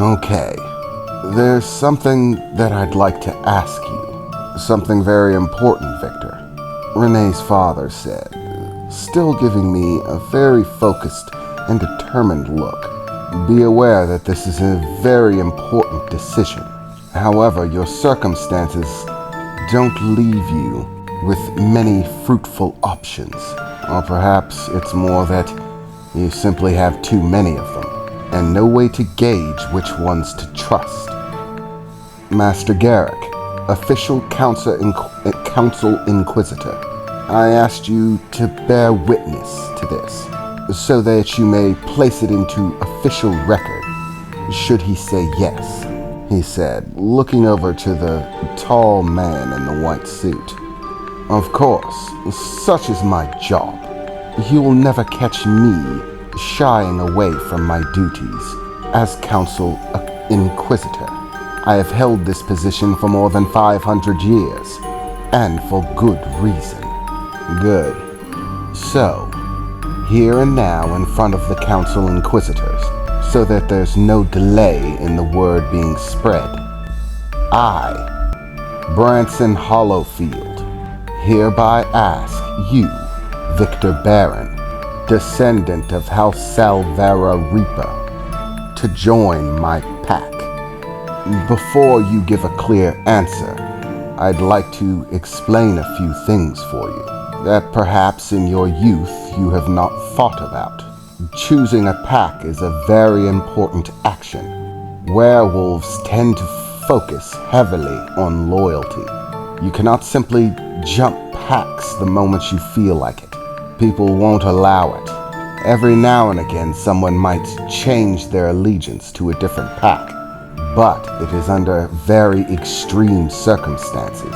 Okay, there's something that I'd like to ask you. Something very important, Victor. Renee's father said, still giving me a very focused and determined look. Be aware that this is a very important decision. However, your circumstances don't leave you with many fruitful options. Or perhaps it's more that you simply have too many of them, and no way to gauge which ones to trust. Master Garrick, official council inquisitor, I asked you to bear witness to this, so that you may place it into official record, should he say yes, he said, looking over to the tall man in the white suit. Of course, such is my job. You will never catch me shying away from my duties as council inquisitor. I have held this position for more than 500 years, and for good reason. Good. So, here and now in front of the council inquisitors, so that there's no delay in the word being spread, I, Branson Hollowfield, hereby ask you, Victor Barron, descendant of House Salvera Reaper, to join my pack. Before you give a clear answer, I'd like to explain a few things for you that perhaps in your youth you have not thought about. Choosing a pack is a very important action. Werewolves tend to focus heavily on loyalty. You cannot simply jump packs the moment you feel like it. People won't allow it. Every now and again someone might change their allegiance to a different pack, but it is under very extreme circumstances.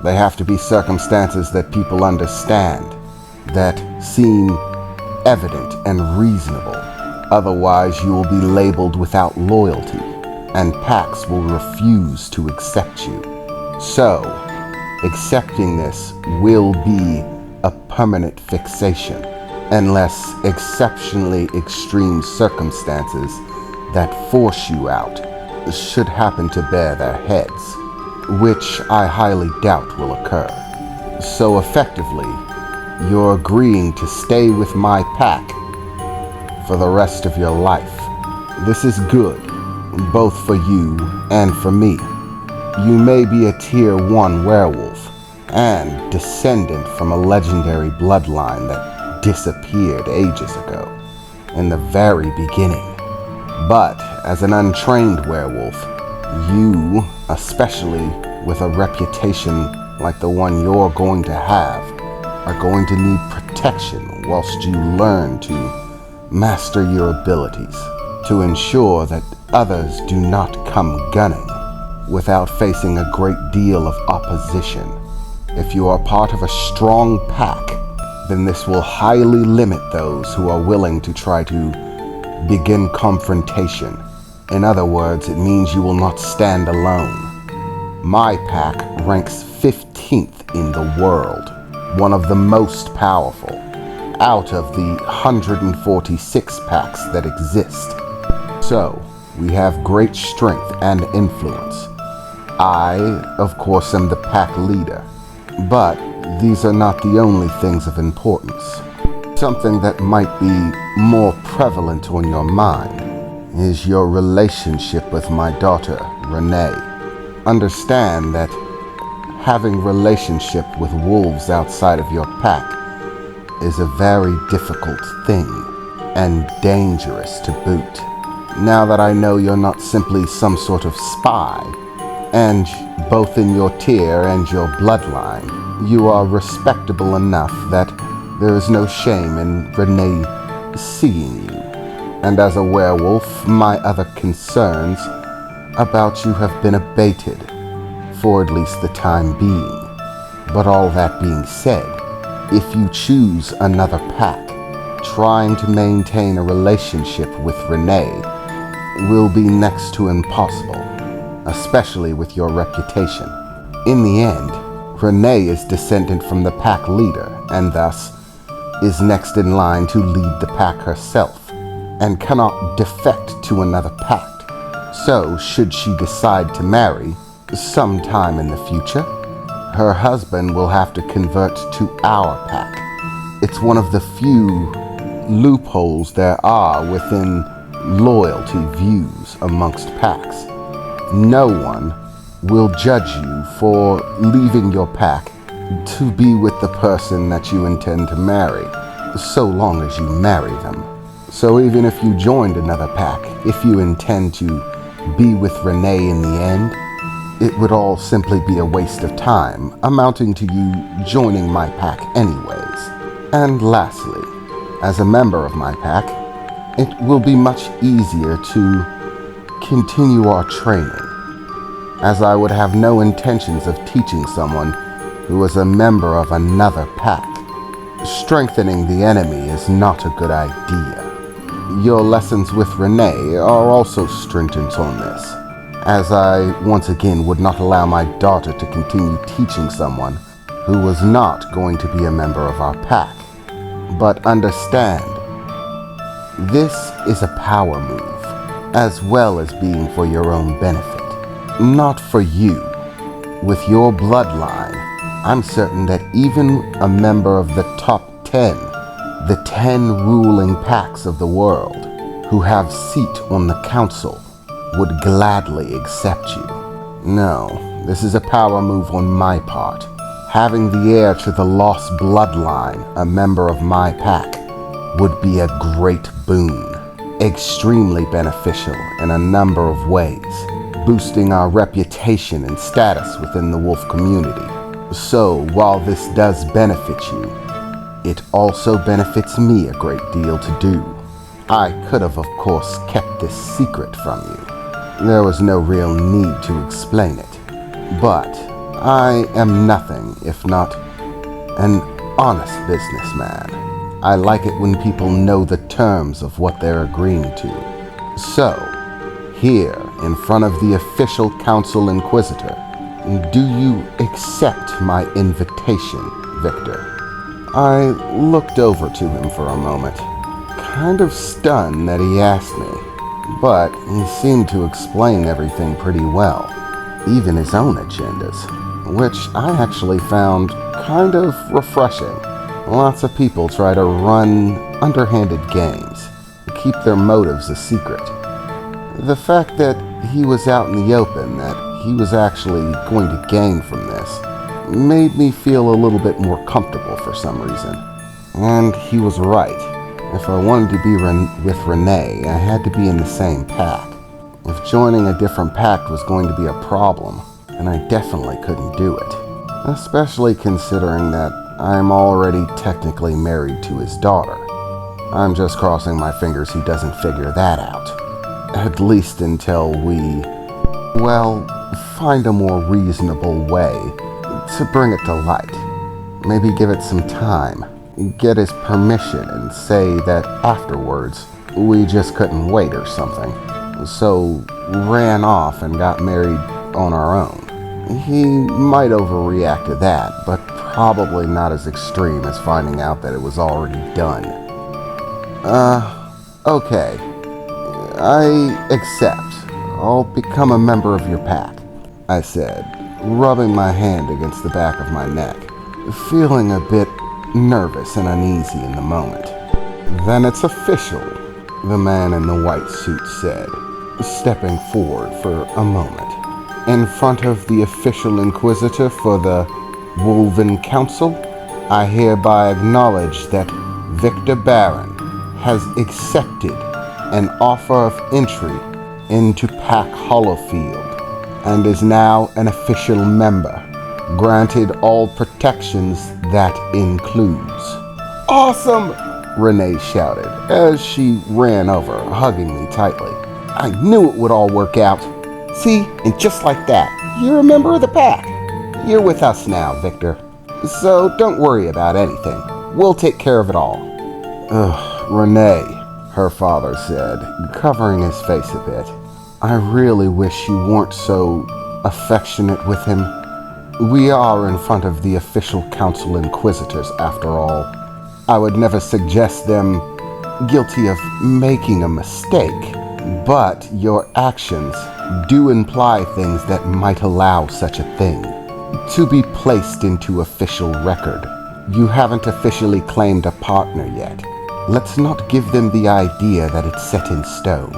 They have to be circumstances that people understand, that seem evident and reasonable. Otherwise, you will be labeled without loyalty, and packs will refuse to accept you. So, accepting this will be a permanent fixation, unless exceptionally extreme circumstances that force you out should happen to bear their heads, which I highly doubt will occur. So effectively, you're agreeing to stay with my pack for the rest of your life. This is good, both for you and for me. You may be a Tier 1 werewolf, and descendant from a legendary bloodline that disappeared ages ago, in the very beginning. But as an untrained werewolf, you, especially with a reputation like the one you're going to have, are going to need protection whilst you learn to master your abilities, to ensure that others do not come gunning without facing a great deal of opposition. If you are part of a strong pack, then this will highly limit those who are willing to try to begin confrontation. In other words, it means you will not stand alone. My pack ranks 15th in the world, one of the most powerful, out of the 146 packs that exist. So, we have great strength and influence. I, of course, am the pack leader, but these are not the only things of importance. Something that might be more prevalent on your mind is your relationship with my daughter, Renee. Understand that having relationship with wolves outside of your pack is a very difficult thing, and dangerous to boot. Now that I know you're not simply some sort of spy, and both in your tier and your bloodline, you are respectable enough that there is no shame in Renee seeing you. And as a werewolf, my other concerns about you have been abated, for at least the time being. But all that being said, if you choose another pack, trying to maintain a relationship with Renee will be next to impossible, especially with your reputation. In the end, Renee is descendant from the pack leader, and thus is next in line to lead the pack herself, and cannot defect to another pact. So, should she decide to marry sometime in the future, her husband will have to convert to our pack. It's one of the few loopholes there are within loyalty views amongst packs. No one will judge you for leaving your pack to be with the person that you intend to marry, so long as you marry them. So even if you joined another pack, if you intend to be with Renee in the end, it would all simply be a waste of time, amounting to you joining my pack anyways. And lastly, as a member of my pack, it will be much easier to continue our training, as I would have no intentions of teaching someone who is a member of another pack. Strengthening the enemy is not a good idea. Your lessons with Renee are also stringent on this, as I once again would not allow my daughter to continue teaching someone who was not going to be a member of our pack. But understand, this is a power move, as well as being for your own benefit, not for you. With your bloodline, I'm certain that even a member of the top 10, the 10 ruling packs of the world who have seat on the council, would gladly accept you. No, this is a power move on my part. Having the heir to the lost bloodline, a member of my pack, would be a great boon, extremely beneficial in a number of ways, boosting our reputation and status within the wolf community. So, while this does benefit you, it also benefits me a great deal to do. I could have, of course, kept this secret from you. There was no real need to explain it. But I am nothing if not an honest businessman. I like it when people know the terms of what they're agreeing to. So, here, in front of the official Council Inquisitor, do you accept my invitation, Victor? I looked over to him for a moment, kind of stunned that he asked me, but he seemed to explain everything pretty well, even his own agendas, which I actually found kind of refreshing. Lots of people try to run underhanded games, keep their motives a secret. The fact that he was out in the open, that he was actually going to gain from this, made me feel a little bit more comfortable for some reason. And he was right. If I wanted to be with Renee, I had to be in the same pack. If joining a different pack was going to be a problem, then I definitely couldn't do it. Especially considering that I'm already technically married to his daughter. I'm just crossing my fingers he doesn't figure that out. At least until we, find a more reasonable way to bring it to light. Maybe give it some time, get his permission, and say that afterwards we just couldn't wait or something. So ran off and got married on our own. He might overreact to that, but probably not as extreme as finding out that it was already done. Okay. I accept. I'll become a member of your pack, I said, rubbing my hand against the back of my neck, feeling a bit nervous and uneasy in the moment. Then it's official, the man in the white suit said, stepping forward for a moment. In front of the official inquisitor for the Wolven Council, I hereby acknowledge that Victor Barron has accepted an offer of entry into Pack Hollowfield and is now an official member, granted all protections that includes. Awesome! Renee shouted as she ran over, hugging me tightly. I knew it would all work out. See, and just like that, you're a member of the pack. You're with us now, Victor. So don't worry about anything. We'll take care of it all. Ugh, Renee, her father said, covering his face a bit. I really wish you weren't so affectionate with him. We are in front of the official Council Inquisitors, after all. I would never suggest them guilty of making a mistake, But your actions do imply things that might allow such a thing to be placed into official record. You haven't officially claimed a partner yet. Let's not give them the idea that it's set in stone,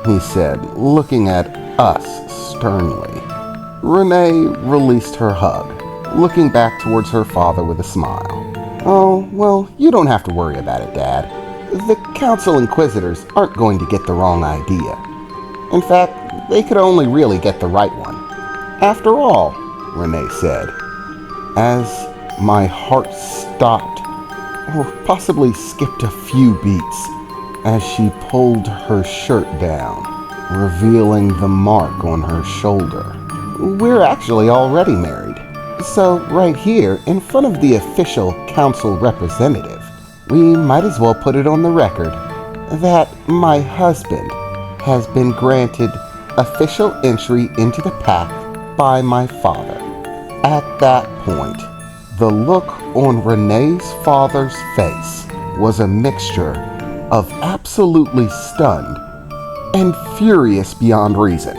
he said, looking at us sternly. Renee released her hug, looking back towards her father with a smile. Oh, well, you don't have to worry about it, Dad. The Council Inquisitors aren't going to get the wrong idea. In fact, they could only really get the right one. After all, Renee said, as my heart stopped, or possibly skipped a few beats, as she pulled her shirt down, revealing the mark on her shoulder. We're actually already married. So right here, in front of the official council representative, we might as well put it on the record that my husband has been granted official entry into the pact by my father. At that point, the look on Renee's father's face was a mixture of absolutely stunned and furious beyond reason.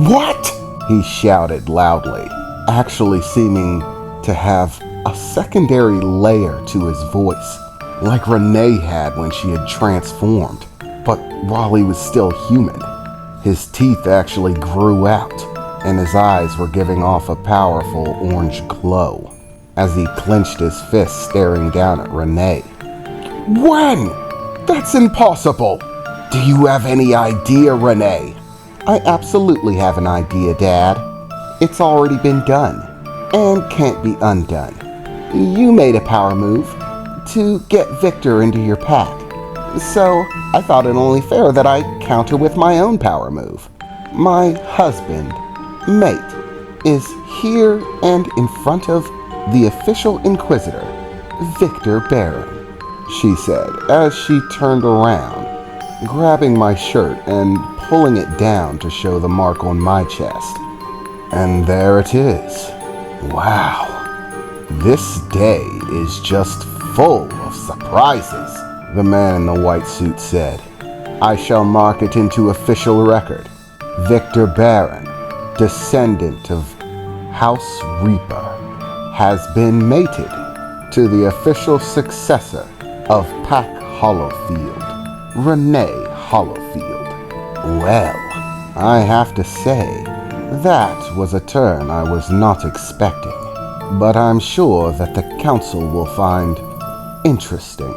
What? He shouted loudly, actually seeming to have a secondary layer to his voice, like Renee had when she had transformed, but while he was still human. His teeth actually grew out, and his eyes were giving off a powerful orange glow as he clenched his fist, staring down at Renee. When? That's impossible! Do you have any idea, Renee? I absolutely have an idea, Dad. It's already been done, and can't be undone. You made a power move to get Victor into your pack, so I thought it only fair that I counter with my own power move. My husband, mate, is here and in front of the official Inquisitor, Victor Baron, she said as she turned around, grabbing my shirt and pulling it down to show the mark on my chest. And there it is. Wow. This day is just full of surprises, the man in the white suit said. I shall mark it into official record. Victor Baron, descendant of House Reaper, has been mated to the official successor of Pack Hollowfield, Renee Hollowfield. Well, I have to say, that was a turn I was not expecting, but I'm sure that the council will find interesting.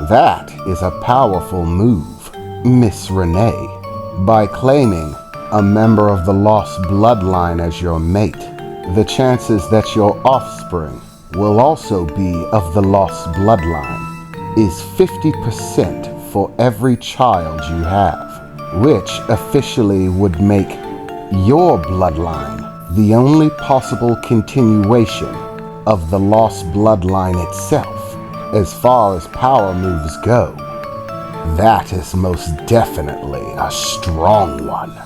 That is a powerful move, Miss Renee. By claiming a member of the lost bloodline as your mate, the chances that your offspring will also be of the lost bloodline is 50% for every child you have, which officially would make your bloodline the only possible continuation of the lost bloodline itself. As far as power moves go, that is most definitely a strong one.